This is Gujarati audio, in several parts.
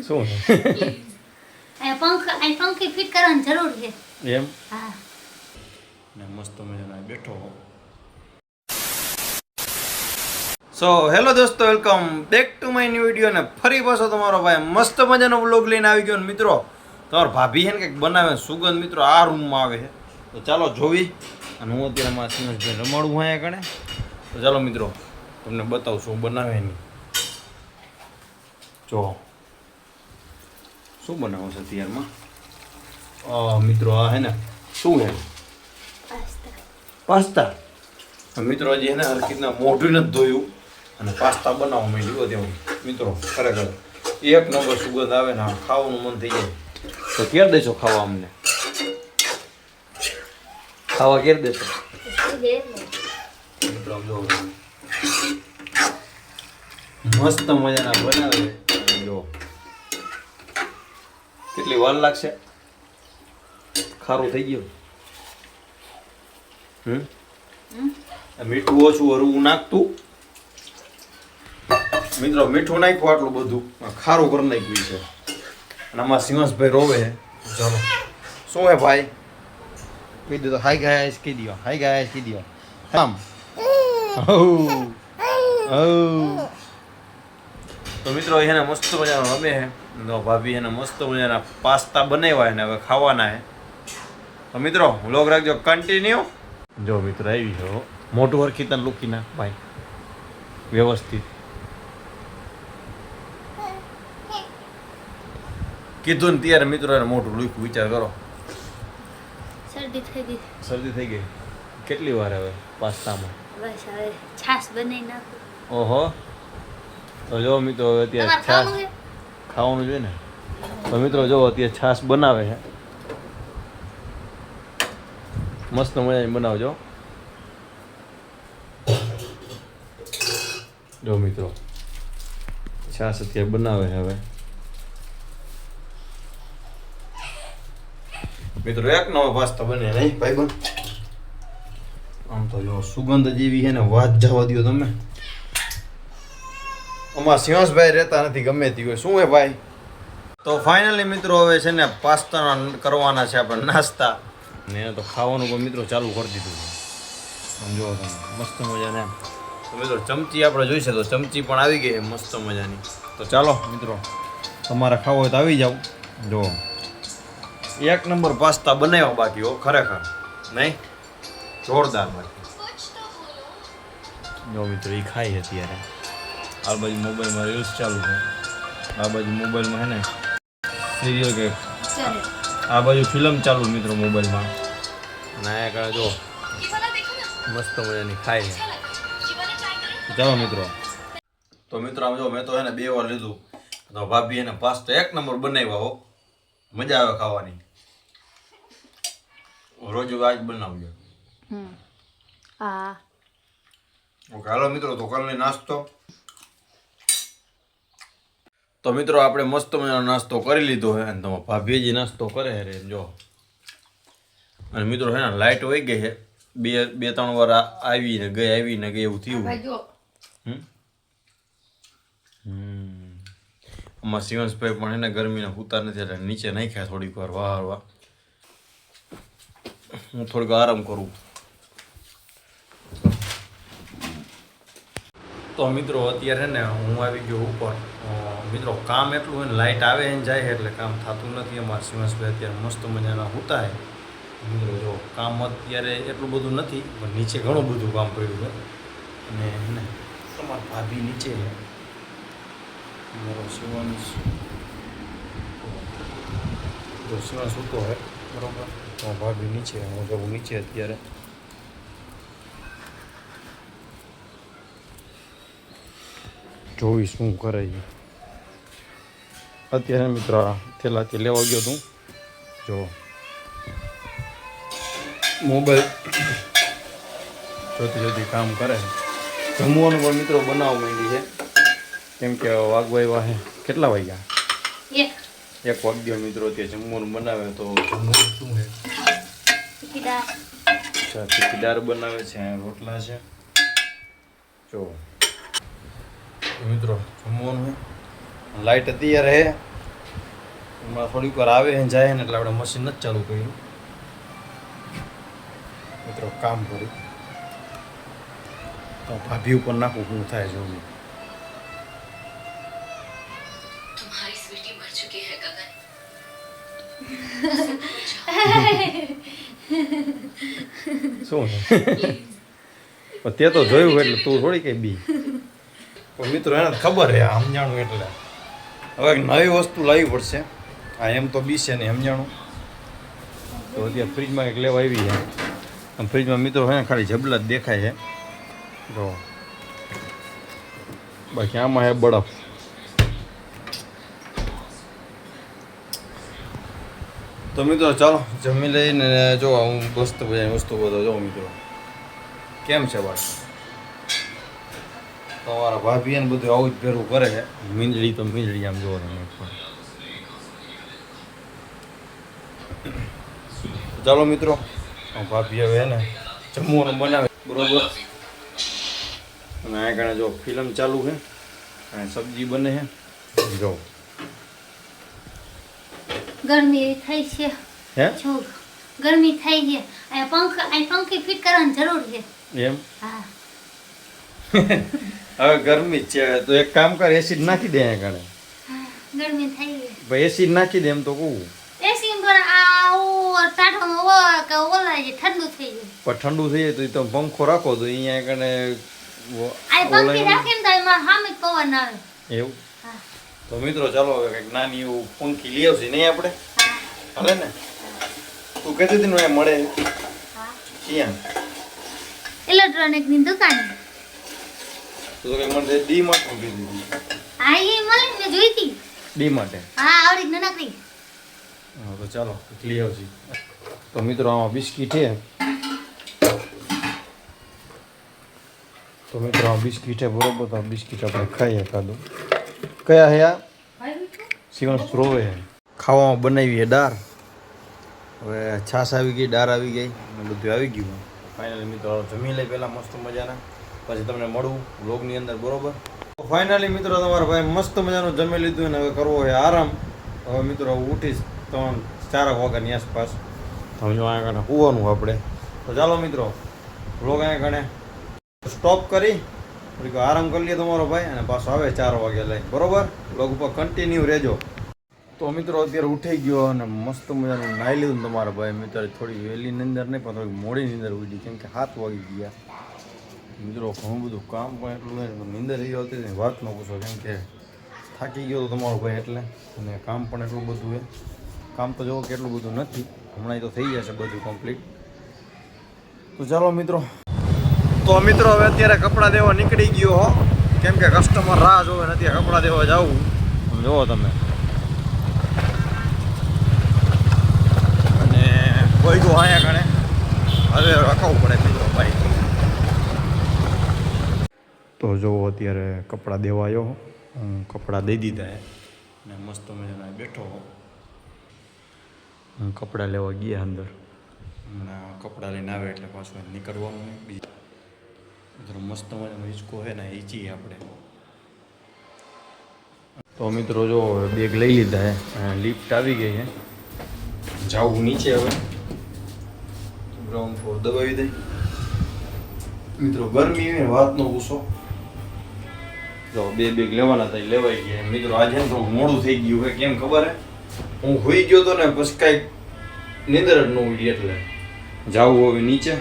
શું પંખી ફિટ કરવાની જરૂર છે એમ હા ને મસ્ત મજાનો બેઠો. સો હેલો દોસ્તો, welcome back to my new video. ને ફરી પાછો તમારો ભાઈ મસ્ત મજાનો વ્લોગ લઈને આવી ગયો. ને મિત્રો તમારો ભાભી છે ને કંઈક બનાવે સુગંધ મિત્રો આ રૂમમાં આવે છે, તો ચાલો જોવી. અને હું અત્યારે મારા સિંહભાઈ રમાડું હું અહીંયા કણે, તો ચાલો મિત્રો તમને બતાવું શું બનાવે નહીં. જો શું બનાવો છે અત્યારમાં મિત્રો? આ હે ને શું હે? પાસ્તા. મિત્રો હજી હે ને હરકતના મોઢું નથી ધોયું અને પાસ્તા બનાવવા માંડ્યું તેવું મિત્રો. ખરેખર એક નંબર સુગંધ આવે ને ખાવાનું મન થઈ જાય. તો ક્યારે દેશો ખાવા? અમને ખાવા ક્યારે દેશો મિત્રો? જો મસ્ત મજાના બનાવે. જો કેટલી વાર લાગશે? ખારું થઈ ગયું. મીઠું ઓછું હરવું નાખતું મિત્રો. મીઠું નાખ્યું આટલું બધું, ખારું કરી નાખ્યું છે. અને આમાં સિંહસભાઈ રોવે છે. ચાલો શું હે ભાઈ? કહી દો. હાય ગાઈસ કહી દો. હાય ગાઈસ કહી દો. આમ તો મિત્રો એને મસ્ત મજાનો રમે છે. તો ભાભી એને મસ્ત મજાના પાસ્તા બનાવ્યા ને હવે ખાવાના છે. તો મિત્રો વ્લોગ રાખજો કન્ટિન્યુ. જો મિત્રો આવી છે મોટું હરખીતન લુકીના ભાઈ વ્યવસ્થિત કીધું ને ત્યારે મિત્રો એને મોટું લુખ્યું. વિચાર કરો, શરદી થઈ ગઈ. શરદી થઈ ગઈ. કેટલી વાર હવે પાસ્તામાં? બસ હવે છાશ બનાવી નાખો. ઓહો. તો જો મિત્રો હવે અત્યારે છાશ ખાવાનું જોઈએ ને. તો મિત્રો જો અત્યારે છાશ બનાવે છે. મસ્ત મજાની બનાવજો. જો મિત્રો છાશ અત્યારે બનાવે છે હવે. મિત્રો એક નવો પાસ્તા બને નહીં ભાઈબંધ? આમ તો જો સુગંધ જેવી છે ને વાત જવા દો તમે. અમારા સિંહસભાઈ રહેતા નથી ગમે તે હોય. શું હે ભાઈ? તો ફાઇનલી મિત્રો હવે છે ને પાસ્તાના કરવાના છે આપણે નાસ્તા. ને તો ખાવાનું પણ મિત્રો ચાલુ કરી દીધું છે. સમજો તમે મસ્ત મજાને. તો મિત્રો ચમચી આપણે જોઈશે તો ચમચી પણ આવી ગઈ છે મસ્ત મજાની. તો ચાલો મિત્રો તમારે ખાવો હોય તો આવી જાવ. જો એક નંબર પાસ્તા બનાવ્યા બાકી હો ખરેખર નહીં, જોરદાર બાકી. જો મિત્રો એ ખાઈ અત્યારે. આ બાજુ મોબાઈલમાં રીલ્સ ચાલુ છે, આ બાજુ મોબાઈલમાં હે ને સિરિયલ કે આ બાજુ ફિલ્મ ચાલુ મિત્રો મોબાઈલમાં. અને આ કારણે જો મસ્ત મજાની ખાય છે. ચાલો મિત્રો. તો મિત્રો આમ જો મેં તો એને 2 વાર લીધું. તો ભાભી એને પાસ્તા એક નંબર બનાવ્યા હો. મજા આવે ખાવાની. રોજ આજ બનાવજો. હા ઓકે હાલો મિત્રો તો કાલનો નાસ્તો. તો મિત્રો આપણે મસ્ત મજાનો નાસ્તો કરી લીધો છે. અને તમારા ભાભી જે નાસ્તો કરે રે જો. અને મિત્રો હે ને લાઇટ વહી ગઈ છે. બે ત્રણ વાર આવીને ગઈ એવું થયું. આમાં સિંહસભાઈ પણ એને ગરમીના પૂતા નથી એટલે નીચે નાખ્યા થોડીક વાર વારવા. હું થોડીક આરામ કરું. તો મિત્રો અત્યારે ને હું આવી ગયો ઉપર. મિત્રો કામ એટલું હોય ને લાઇટ આવે ને જાય એટલે કામ થતું નથી. અમારા સિંહસભાઈ અત્યારે મસ્ત મજાના સૂતા છે. મિત્રો જો કામ અત્યારે એટલું બધું નથી પણ નીચે ઘણું બધું કામ પડ્યું છે. અને ને તમારા ભાભી નીચે છે. મારો સિંહાંશ સૂતો હોય બરોબર. તો ભાભી નીચે, હું જવું નીચે અત્યારે. જોઈ શું કરે છે અત્યારે. મિત્રો થેલાથી લેવા ગયો તું. જો મોબાઈલ જોતી કામ કરે. જમવાનું પણ મિત્રો બનાવવા માંડી છે. કેમ કે વાગવા આવ્યા છે. કેટલા વાગ્યા? 1 વાગ્યો મિત્રો. ત્યાં જમવાનું બનાવે તો જમવાનું શું છે? તીખી દાળ બનાવે છે. રોટલા છે. જો મિત્રો જમવાનું લાઇટ અત્યારે હે હમણાં થોડીક વાર આવે ને જાય ને એટલે આપણે મશીન નથી ચાલુ કર્યું મિત્રો કામ કર્યું તો ભાભી ઉપર નાખું શું થાય જોવું तुम्हारी स्वीटी मर चुकी है गगन શું પણ તે તો જોયું એટલે તું થોડી કઈ બી પણ મિત્રો એને ખબર હે સમજાણું એટલે હવે નવી વસ્તુ લાવવી પડશે આ એમ તો બી છે ને સમજાણું તો અત્યારે ફ્રીજમાં કંઈક લેવા આવી છે આમ ફ્રીજમાં મિત્રો હે ને ખાલી જબલા જ દેખાય છે તો બાકી આમાં હે બરફ તો મિત્રો ચાલો જમી લઈને જો હું વસ્તુ બધો જોઉં મિત્રો કેમ છે વાત તમારા ભાભી એને બધું આવું જ ભેરું કરે છે મીંજળી તો મીંજળી આમ જોવો તમે ચાલો મિત્રો ભાભી હવે ને જમવાનું બનાવે બરોબર અને આ કારણે જો ફિલ્મ ચાલુ છે અને સબ્જી બને છે જો ગરમી એવી થઈ છે હે જો ગરમી થઈ છે અહીં પંખી ફિટ કરવાની જરૂર છે એમ હા હવે ગરમી જ છે તો એક કામ કર એસિડ નાખી દે અહીંયા કારણે ગરમી થઈ છે ભાઈ એસિડ નાખી દે એમ તો કહું એસી પર આવું ટાઢવામાં કે ઓલાય છે ઠંડુ થઈ જાય પણ ઠંડુ થઈ જાય તો એ તમે પંખો રાખો તો અહીંયા કને આ પંખી રાખીને તો એમાં સામે પવન આવે એવું હા તો મિત્રો ચાલો હવે કંઈક નાની એવું પંખી લઈ આવશે નહીં આપણે હા હાલે ને તું કહેતી હતી ને મળે હા ક્યાં ઇલેક્ટ્રોનિકની દુકાન તો કંઈ મને ડી માટે કીધી હતી હા એ મળે ને જોઈતી ડી માટે હા આવડી નાનકડી હા તો ચાલો લઈ આવશે તો મિત્રો આમાં બિસ્કીટ છે તો મિત્રો આ બિસ્કીટ છે બરોબર તો આ બિસ્કીટ આપણે ખાઈએ કાદું કયા હે આ સિવન પ્રોવે ખાવામાં બનાવીએ દાળ હવે છાશ આવી ગઈ દાળ આવી ગઈ અને બધું આવી ગયું ફાઇનલી મિત્રો જમી લઈ પહેલાં મસ્ત મજાના પછી તમને મળવું વ્લોગની અંદર બરોબર ફાઇનલી મિત્રો તમારા ભાઈ મસ્ત મજાનું જમી લીધું અને હવે કરવો હોય આરામ હવે મિત્રો ઉઠીશ 3-4 વાગ્યાની આસપાસ હવે જો અહીંયા કણે હોવાનું આપણે તો ચાલો મિત્રો વ્લોગ અહીંયા કણે સ્ટોપ કરી થોડીક આરામ કરી લઈએ તમારો ભાઈ અને પાછો આવે 4 વાગે લઈ બરોબર વ્લોગ ઉપર કન્ટિન્યુ રહેજો તો મિત્રો અત્યારે ઉઠી ગયો અને મસ્ત મજાનું નાહી લીધું તમારા ભાઈ મિત્રો થોડી વહેલી નીંદર નહીં પણ થોડી મોડી નીંદર ઉડી કેમ કે 7 વાગી ગયા મિત્રો ઘણું બધું કામ પણ એટલું નીંદર એ હતી વાત ન પૂછો કેમ કે થાકી ગયો તો તમારો ભાઈ એટલે અને કામ પણ એટલું બધું છે કામ તો જોવો કે એટલું બધું નથી હમણાં તો થઈ જશે બધું કમ્પ્લીટ તો ચાલો મિત્રો તો મિત્રો હવે અત્યારે કપડાં દેવા નીકળી ગયો હો કેમ કે કસ્ટમર રાહ જોવે ને અત્યારે કપડાં દેવા જાવું જુઓ તમે અને કોઈ ગયો આયા ગણે હવે રખાવવું પડે મિત્રો ભાઈ તો જો અત્યારે કપડાં દેવા આવ્યો હું કપડાં દઈ દીધા ને મસ્ત મજાના બેઠો હું કપડાં લેવા ગયા અંદર હમણાં કપડાં લઈને આવે એટલે પાછું નીકળવાનું બીજું મસ્ત મજાનો હિંચકો છે ને હિંચી આપણે તો મિત્રો જો બેગ લઈ લીધા છે લિફ્ટ આવી ગઈ છે જાવું નીચે હવે ગ્રાઉન્ડ ફ્લોર દબાવી દઈ મિત્રો ગરમી હોય વાત નો પૂછો જો 2 બેગ લેવાના હતા લેવાઈ ગયા મિત્રો આજે થોડું મોડું થઈ ગયું હોય કેમ ખબર હે હું હોઈ ગયો તો ને પછી કાંઈ નીંદર જ ન ઉડી એટલે જાવું હવે નીચે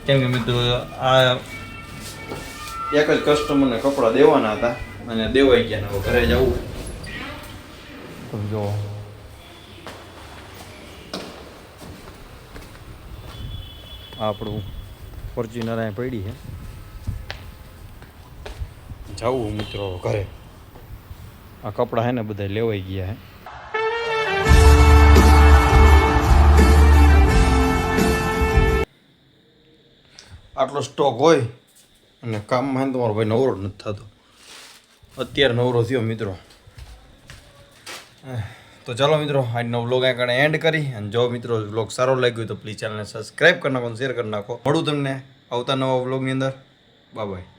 કેમ કે મિત્રો આ એક જ કસ્ટમરને કપડાં દેવાના હતા અને દેવાઈ ગયા ને હવે ઘરે જવું તો જો આપણું ફોર્ચ્યુનર અહીં પડી છે જાવું મિત્રો ઘરે આ કપડાં છે ને બધા લેવાઈ ગયા છે આટલો સ્ટોક હોય અને કામમાં તમારો ભાઈ નવરો નથી થતો અત્યારે નવરો થયો મિત્રો તો ચાલો મિત્રો આજનો વ્લોગ અહીં કારણે એન્ડ કરી અને જો મિત્રો વ્લોગ સારો લાગ્યો તો પ્લીઝ ચેનલને સબસ્ક્રાઈબ કરી નાખો શેર કરી નાખો મળું તમને આવતા નવા વ્લોગની અંદર બાય બાય